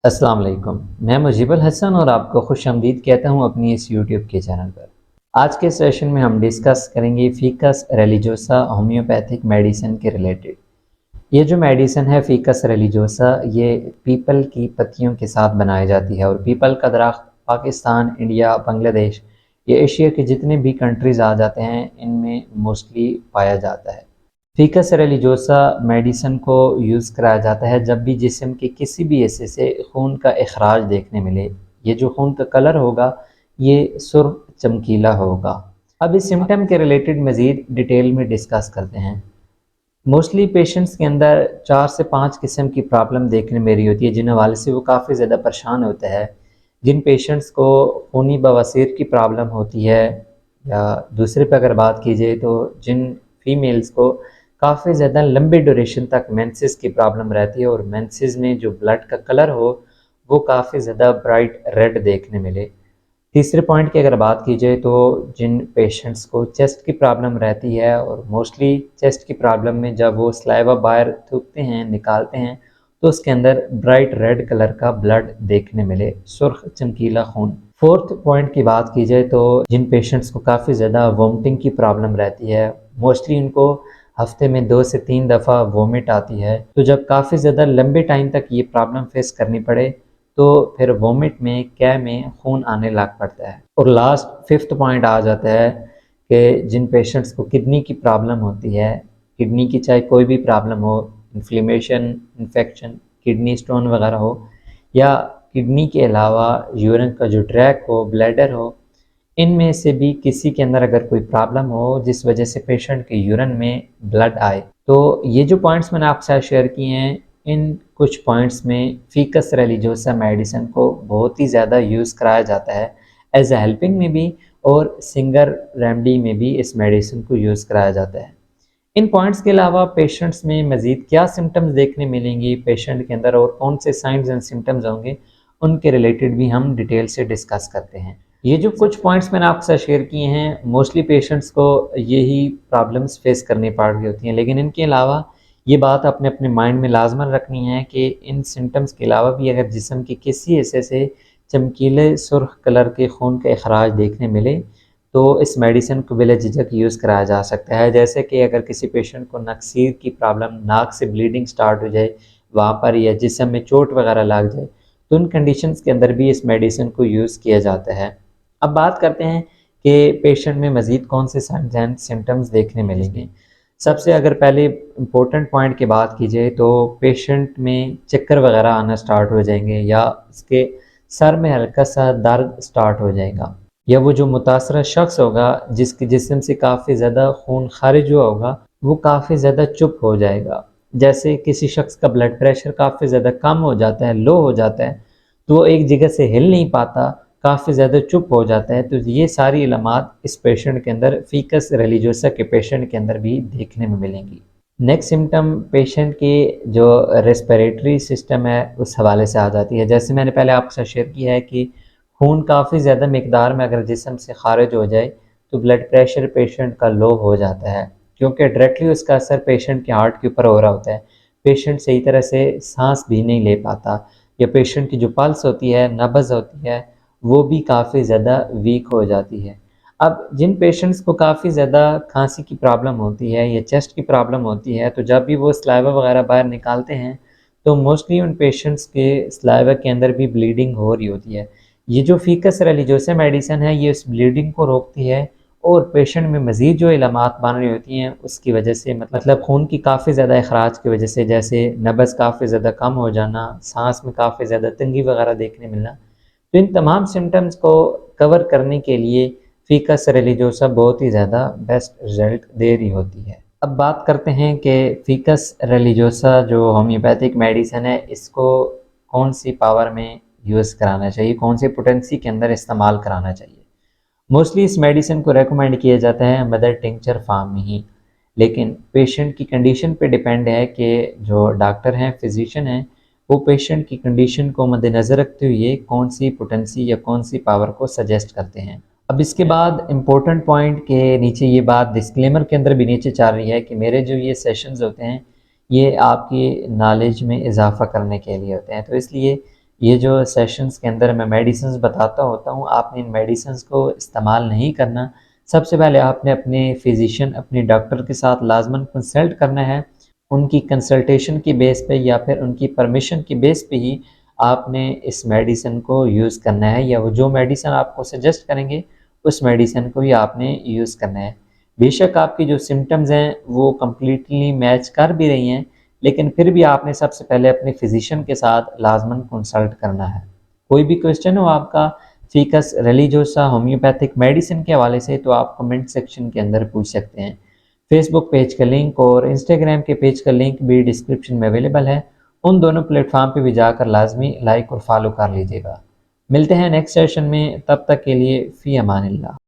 अस्सलाम वालेकुम। मैं मुजीबुल हसन और आपको खुशामदीद कहता हूँ अपनी इस यूट्यूब के चैनल पर। आज के सेशन में हम डिस्कस करेंगे फ़िकस रिलीजियोसा होम्योपैथिक मेडिसिन के रिलेटेड। ये जो मेडिसिन है फ़िकस रिलीजियोसा, ये पीपल की पत्तियों के साथ बनाई जाती है और पीपल का दरख्त पाकिस्तान, इंडिया, बांग्लादेश, ये एशिया के जितने भी कंट्रीज़ आ जाते हैं इनमें मोस्टली पाया जाता है। फ़िकस रिलीजियोसा मेडिसिन को यूज़ कराया जाता है जब भी जिस्म के किसी भी हिस्से से खून का इखराज देखने मिले। ये जो खून का कलर होगा ये सुर्ख चमकीला होगा। अब इस सिम्टम के रिलेटेड मज़ीद डिटेल में डिस्कस करते हैं। मोस्टली पेशेंट्स के अंदर 4 से 5 किस्म की प्रॉब्लम देखने में रही होती है जिन हवाले से वो काफ़ी ज़्यादा परेशान होता है। जिन पेशेंट्स को खूनी बवासीर की प्रॉब्लम होती है, या दूसरे पे अगर बात की जाए तो जिन फीमेल्स को काफ़ी ज़्यादा लंबे ड्यूरेशन तक मेंसेस की प्रॉब्लम रहती है और मेंसेस में जो ब्लड का कलर हो वो काफ़ी ज़्यादा ब्राइट रेड देखने मिले। तीसरे पॉइंट की अगर बात की जाए तो जिन पेशेंट्स को चेस्ट की प्रॉब्लम रहती है और मोस्टली चेस्ट की प्रॉब्लम में जब वो सलाइवा बाहर थूकते हैं, निकालते हैं, तो उसके अंदर ब्राइट रेड कलर का ब्लड देखने मिले, सुर्ख चमकीला खून। फोर्थ पॉइंट की बात की जाए तो जिन पेशेंट्स को काफ़ी ज़्यादा वोमिटिंग की प्रॉब्लम रहती है, मोस्टली उनको हफ्ते में 2 से 3 दफ़ा वोमिट आती है, तो जब काफ़ी ज़्यादा लंबे टाइम तक ये प्रॉब्लम फेस करनी पड़े तो फिर वोमिट में, क्या में खून आने लग पड़ता है। और लास्ट फिफ्थ पॉइंट आ जाता है कि जिन पेशेंट्स को किडनी की प्रॉब्लम होती है, किडनी की चाहे कोई भी प्रॉब्लम हो, इन्फ्लेमेशन, इन्फेक्शन, किडनी स्टोन वगैरह हो, या किडनी के अलावा यूरिन का जो ट्रैक हो, ब्लैडर हो, इनमें से भी किसी के अंदर अगर कोई प्रॉब्लम हो जिस वजह से पेशेंट के यूरिन में ब्लड आए, तो ये जो पॉइंट्स मैंने आपके साथ शेयर किए हैं, इन कुछ पॉइंट्स में फ़िकस रिलीजियोसा मेडिसिन को बहुत ही ज़्यादा यूज़ कराया जाता है एज ए हेल्पिंग में भी, और सिंगर रेमेडी में भी इस मेडिसिन को यूज़ कराया जाता है। इन पॉइंट्स के अलावा पेशेंट्स में मज़ीद क्या सिम्टम्स देखने मिलेंगी पेशेंट के अंदर और कौन से साइंस एंड सिम्टम्स होंगे, उनके रिलेटेड भी हम डिटेल से डिस्कस करते हैं। ये जो कुछ पॉइंट्स मैंने आपके साथ शेयर किए हैं, मोस्टली पेशेंट्स को यही प्रॉब्लम्स फेस करनी पड़ रही होती हैं, लेकिन इनके अलावा ये बात अपने अपने माइंड में लाजमन रखनी है कि इन सिम्टम्स के अलावा भी अगर जिस्म के किसी हिस्से से चमकीले सुर्ख कलर के खून का इखराज देखने मिले तो इस मेडिसिन को बिला झिझक यूज़ कराया जा सकता है। जैसे कि अगर किसी पेशेंट को नक्सीर की प्रॉब्लम, नाक से ब्लीडिंग स्टार्ट हो जाए वहाँ पर, या जिस्म में चोट वगैरह लग जाए, तो उन कंडीशंस के अंदर भी इस मेडिसिन को यूज़ किया जाता है। अब बात करते हैं कि पेशेंट में मज़ीद कौन से साइंस एंड सिम्टम्स देखने मिलेंगे। सबसे अगर पहले इम्पोर्टेंट पॉइंट की बात की जाए तो पेशेंट में चक्कर वगैरह आना स्टार्ट हो जाएंगे, या उसके सर में हल्का सा दर्द स्टार्ट हो जाएगा, या वो जो मुतासरा शख्स होगा जिसके जिस्म से काफ़ी ज़्यादा खून खारिज हुआ होगा वो काफ़ी ज़्यादा चुप हो जाएगा। जैसे किसी शख्स का ब्लड प्रेशर काफ़ी ज़्यादा कम हो जाता है, लो हो जाता है, तो वो एक जगह से हिल नहीं पाता, काफ़ी ज़्यादा चुप हो जाता है। तो ये सारी अलामात इस पेशेंट के अंदर, फ़िकस रिलीजियोसा के पेशेंट के अंदर भी देखने में मिलेंगी। नेक्स्ट सिम्टम पेशेंट की जो रेस्पिरेटरी सिस्टम है उस हवाले से आ जाती है। जैसे मैंने पहले आपके साथ शेयर किया है कि खून काफ़ी ज़्यादा मिकदार में अगर जिस्म से खारिज हो जाए तो ब्लड प्रेशर पेशेंट का लो हो जाता है, क्योंकि डायरेक्टली उसका असर पेशेंट के हार्ट के ऊपर हो रहा होता है। पेशेंट सही तरह से सांस भी नहीं ले पाता, या पेशेंट की जो पल्स होती है, नब्ज़ होती है, वो भी काफ़ी ज़्यादा वीक हो जाती है। अब जिन पेशेंट्स को काफ़ी ज़्यादा खांसी की प्रॉब्लम होती है या चेस्ट की प्रॉब्लम होती है, तो जब भी वो सलाइवा वगैरह बाहर निकालते हैं तो मोस्टली उन पेशेंट्स के सलाइवा के अंदर भी ब्लीडिंग हो रही होती है। ये जो फ़िकस रिलीजियोसा मेडिसिन है ये उस ब्लीडिंग को रोकती है, और पेशेंट में मज़ीद जो इलामात बन रही होती हैं उसकी वजह से, मतलब खून की काफ़ी ज़्यादा अखराज की वजह से, जैसे नब्ज़ काफ़ी ज़्यादा कम हो जाना, सांस में काफ़ी ज़्यादा तंगी वगैरह देखने मिलना, तो इन तमाम सिम्टम्स को कवर करने के लिए फ़िकस रिलीजियोसा बहुत ही ज़्यादा बेस्ट रिज़ल्ट दे रही होती है। अब बात करते हैं कि फ़िकस रिलीजियोसा जो होम्योपैथिक मेडिसिन है इसको कौन सी पावर में यूज़ कराना चाहिए, कौन सी पोटेंसी के अंदर इस्तेमाल कराना चाहिए। मोस्टली इस मेडिसिन को रेकमेंड किया जाता है मदर टिंचर फॉर्म में ही, लेकिन पेशेंट की कंडीशन पे डिपेंड है कि जो डॉक्टर हैं, फिजिशियन हैं, वो पेशेंट की कंडीशन को मद्देनज़र रखते हुए कौन सी पोटेंसी या कौन सी पावर को सजेस्ट करते हैं। अब इसके बाद इम्पोर्टेंट पॉइंट के नीचे ये बात डिस्क्लेमर के अंदर भी नीचे चल रही है कि मेरे जो ये सेशंस होते हैं ये आपकी नॉलेज में इजाफ़ा करने के लिए होते हैं, तो इसलिए ये जो सेशंस के अंदर मैं मेडिसिन्स बताता होता हूँ, आपने इन मेडिसिन्स को इस्तेमाल नहीं करना। सबसे पहले आपने अपने फिजिशियन, अपने डॉक्टर के साथ लाज़मन कंसल्ट करना है। उनकी कंसल्टेशन की बेस पे या फिर उनकी परमिशन की बेस पे ही आपने इस मेडिसिन को यूज़ करना है, या वो जो मेडिसिन आपको सजेस्ट करेंगे उस मेडिसिन को ही आपने यूज़ करना है। बेशक आपकी जो सिम्पटम्स हैं वो कम्प्लीटली मैच कर भी रही हैं, लेकिन फिर भी आपने सबसे पहले अपने फिजिशियन के साथ लाजमन कंसल्ट करना है। कोई भी क्वेश्चन हो आपका फ़िकस रिलीजियोसा होम्योपैथिक मेडिसिन के हवाले से, तो आप कमेंट सेक्शन के अंदर पूछ सकते हैं। फेसबुक पेज का लिंक और इंस्टाग्राम के पेज का लिंक भी डिस्क्रिप्शन में अवेलेबल है। उन दोनों प्लेटफॉर्म पे भी जाकर लाजमी लाइक और फॉलो कर लीजिएगा। मिलते हैं नेक्स्ट सेशन में, तब तक के लिए फ़ी अमानिल्लाह।